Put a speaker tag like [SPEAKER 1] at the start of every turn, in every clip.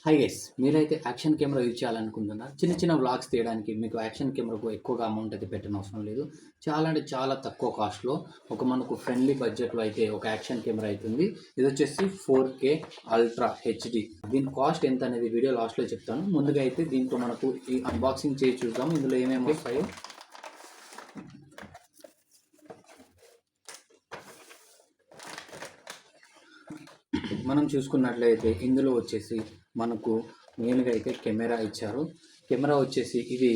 [SPEAKER 1] Hi guys, మీరైతే action camera use చేయాలనుకుంటున్నారు. చిన్న చిన్న వ్లాగ్స్ తీయడానికి మీకు యాక్షన్ కెమెరాకు ఎక్కువగా అమౌంట్ అయితే పెట్టనవసరం లేదు. చాలా అంటే చాలా తక్కువ కాస్ట్లో మనకు ఫ్రెండ్లీ బడ్జెట్లో అయితే ఒక యాక్షన్ కెమెరా అవుతుంది. ఇది వచ్చేసి 4K అల్ట్రా హెచ్డి. దీని కాస్ట్ ఎంత అనేది వీడియో లాస్ట్లో చెప్తాను. ముందుగా అయితే దీంట్లో మనకు ఈ అన్బాక్సింగ్ చేసి చూద్దాం ఇందులో ఏమేమి వస్తాయో. మనం చూసుకున్నట్లయితే ఇందులో వచ్చేసి మనకు మెయిన్గా అయితే కెమెరా ఇచ్చారు. కెమెరా వచ్చేసి ఇది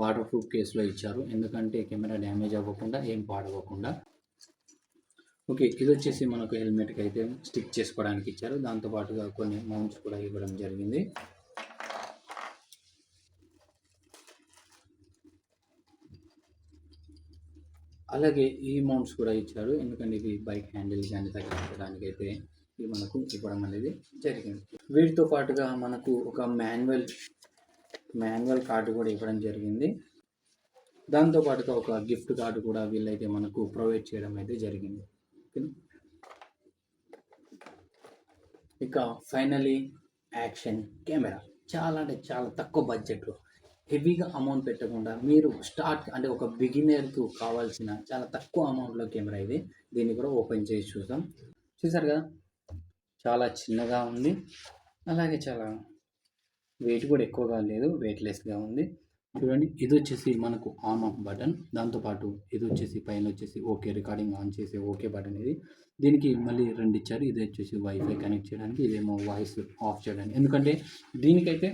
[SPEAKER 1] వాటర్ ప్రూఫ్ కేసులో ఇచ్చారు, ఎందుకంటే కెమెరా డ్యామేజ్ అవ్వకుండా ఏం పాడవకుండా. ఓకే, ఇది వచ్చేసి మనకు హెల్మెట్కి అయితే స్టిక్ చేసుకోవడానికి ఇచ్చారు. దాంతోపాటుగా కొన్ని మౌంట్స్ కూడా ఇవ్వడం జరిగింది. అలాగే ఈ మౌంట్స్ కూడా ఇచ్చారు, ఎందుకంటే ఇది బైక్ హ్యాండిల్ కానీ తగ్గించడానికి అయితే ఇది మనకు ఇవ్వడం అనేది జరిగింది. వీటితో పాటుగా మనకు ఒక మాన్యువల్ కార్డు కూడా ఇవ్వడం జరిగింది. దాంతోపాటుగా ఒక గిఫ్ట్ కార్డు కూడా వీళ్ళైతే మనకు ప్రొవైడ్ చేయడం అయితే జరిగింది. ఇక ఫైనలీ యాక్షన్ కెమెరా చాలా అంటే చాలా తక్కువ బడ్జెట్లో హెవీగా అమౌంట్ పెట్టకుండా మీరు స్టార్ట్ అంటే ఒక బిగినర్కు కావాల్సిన చాలా తక్కువ అమౌంట్లో కెమెరా ఇది. దీన్ని కూడా ఓపెన్ చేసి చూద్దాం. చూసారు కదా, చాలా చిన్నగా ఉంది, అలాగే చాలా వెయిట్ కూడా ఎక్కువగా లేదు, వెయిట్లెస్గా ఉంది. చూడండి, ఇది వచ్చేసి మనకు ఆన్ ఆఫ్ బటన్. దాంతోపాటు ఇది వచ్చేసి పైన వచ్చేసి ఓకే రికార్డింగ్ ఆన్ చేసే ఓకే బటన్. ఇది దీనికి మళ్ళీ రెండు ఇచ్చారు. ఇది వచ్చేసి వైఫై కనెక్ట్ చేయడానికి, ఇదేమో వాయిస్ ఆఫ్ చేయడానికి. ఎందుకంటే దీనికైతే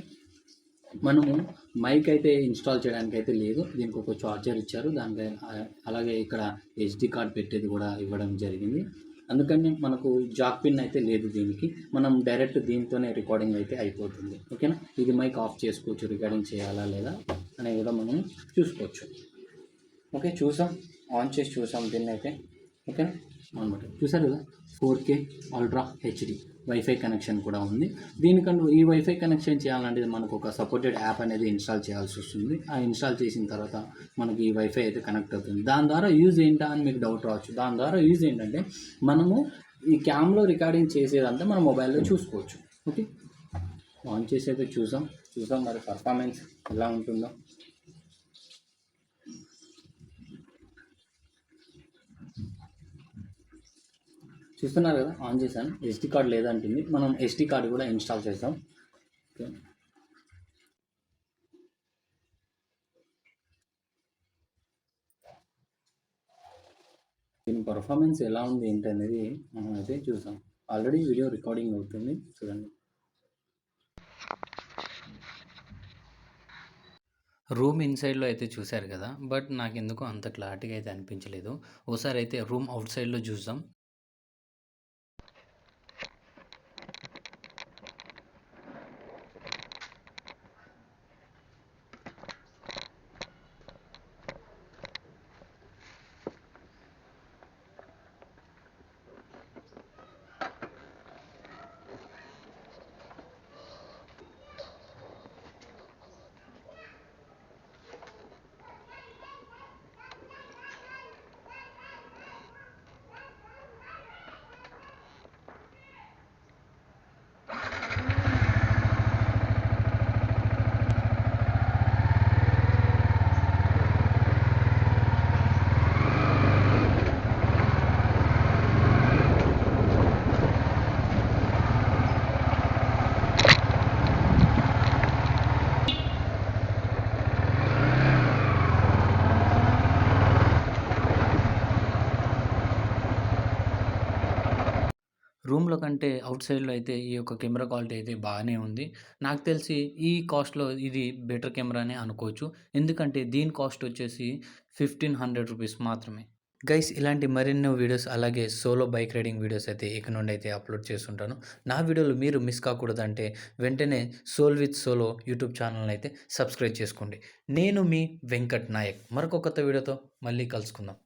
[SPEAKER 1] మనము మైక్ అయితే ఇన్స్టాల్ చేయడానికి అయితే లేదు, దీనికి ఒక చార్జర్ ఇచ్చారు. దానిపై అలాగే ఇక్కడ హెచ్డి కార్డ్ పెట్టేది కూడా ఇవ్వడం జరిగింది. అందుకని మనకు జాక్ పిన్ అయితే లేదు దీనికి. మనం డైరెక్ట్ దీంతోనే రికార్డింగ్ అయితే అయిపోతుంది. ఓకేనా, ఇది మైక్ ఆఫ్ చేసుకోవచ్చు, రికార్డింగ్ చేయాలా లేదా అనేది కూడా మనం చూసుకోవచ్చు. ఓకే, చూసాం, ఆన్ చేసి చూసాం దీన్ని అయితే. ఓకేనా, అనమాట. చూసారు కదా, 4K ultra HD wifi connection కూడా ఉంది. దీనికన్నా ఈ వైఫై కనెక్షన్ చేయాలంటే మనకు ఒక సపోర్టెడ్ యాప్ అనేది ఇన్స్టాల్ చేయాల్సి వస్తుంది. ఆ ఇన్స్టాల్ చేసిన తర్వాత మనకి ఈ వైఫై అయితే కనెక్ట్ అవుతుంది. దాని ద్వారా యూజ్ ఏంటా అని మీకు డౌట్ రావచ్చు. దాని ద్వారా యూజ్ ఏంటంటే మనము ఈ క్యామ్లో రికార్డింగ్ చేసేదంతా మన మొబైల్లో చూసుకోవచ్చు. ఓకే, ఆన్ చేసి అయితే చూసాం మరి పర్ఫార్మెన్స్ ఎలా ఉంటుందో. చూస్తున్నారు కదా, ఆన్ చేశాను. ఎస్డి కార్డ్ లేదంటుంది, మనం ఎస్డి కార్డు కూడా ఇన్స్టాల్ చేస్తాం. ఓకే, దీని పర్ఫార్మెన్స్ ఎలా ఉంది ఏంటనేది మనం అయితే చూసాం. ఆల్రెడీ వీడియో రికార్డింగ్ అవుతుంది, చూడండి. రూమ్ ఇన్సైడ్లో అయితే చూశారు కదా, బట్ నాకు ఎందుకు అంత క్లారిటీగా అయితే అనిపించలేదు. ఒకసారి అయితే రూమ్ అవుట్ సైడ్లో చూద్దాం. రూమ్లో కంటే అవుట్ సైడ్లో అయితే ఈ యొక్క కెమెరా క్వాలిటీ అయితే బాగానే ఉంది. నాకు తెలిసి ఈ కాస్ట్లో ఇది బెటర్ కెమెరానే అనుకోవచ్చు, ఎందుకంటే దీని కాస్ట్ వచ్చేసి 1500 రూపీస్ మాత్రమే. గైస్, ఇలాంటి మరెన్నో వీడియోస్ అలాగే సోలో బైక్ రైడింగ్ వీడియోస్ అయితే ఇక నుండి అయితే అప్లోడ్ చేస్తుంటాను. నా వీడియోలు మీరు మిస్ కాకూడదంటే వెంటనే సోల్ విత్ సోలో యూట్యూబ్ ఛానల్ని అయితే సబ్స్క్రైబ్ చేసుకోండి. నేను మీ వెంకట్ నాయక్. మరొక కొత్త వీడియోతో మళ్ళీ కలుసుకుందాం.